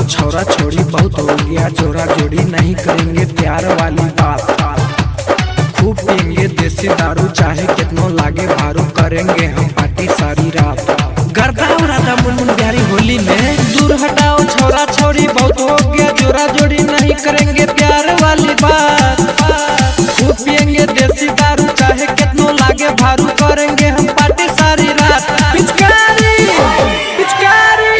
छोरा छोरी बहुत हो गया जोरा जोड़ी, नहीं करेंगे प्यार वाली बात। खूब पियेंगे देसी दारू, चाहे कितनो लागे भारू, करेंगे हम पार्टी सारी रात। गर्दा उड़ादा मुनमुन प्यारी होली में, दूर हटाओ छोरा छोरी बहुत हो गया जोरा जोड़ी, नहीं करेंगे प्यार वाली बात। खूब पियेंगे देसी दारू, चाहे कितनो लागे भारू, करेंगे हम पार्टी सारी रात। पिचकारी पिचकारी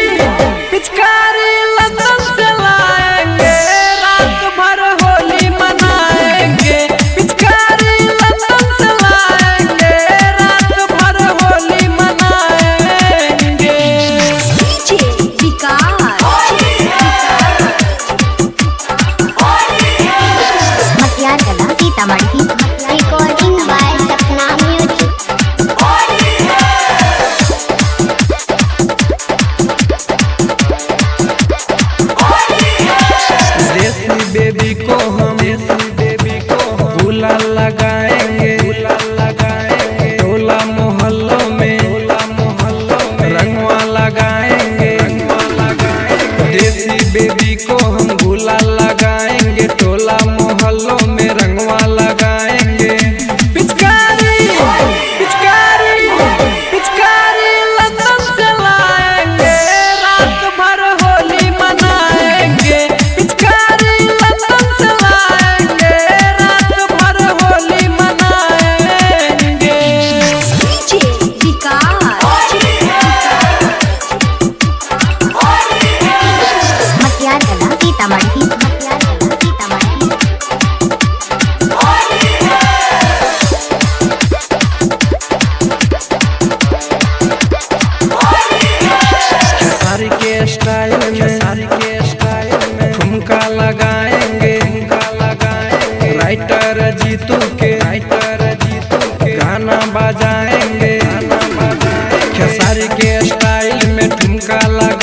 पिचकारी लंदन से लाएंगे, रात भर होली मनाएंगे। पिचकारी लंदन से लाएंगे, रात भर होली मनाएंगे। Recording by Sapna music. Desi baby को हम गुलाल लगाएंगे, टोला मोहल्लों में रंगवा लगाएंगे। देसी बेबी को हम गुलाल लगाएंगे, टोला मोहल्लों में रंगवा लगाएंगे। पिचकारी पिचकारी पिचकारी लंदन से लाएंगे, रात भर होली मनाएंगे। पिचकारी लंदन से लाएंगे, रात भर होली मनाएंगे। सारी के स्टाइल में ठुमका लगाएंगे। राइटर जीतू के गाना बजाएंगे। खेसारी के स्टाइल में ठुमका लगा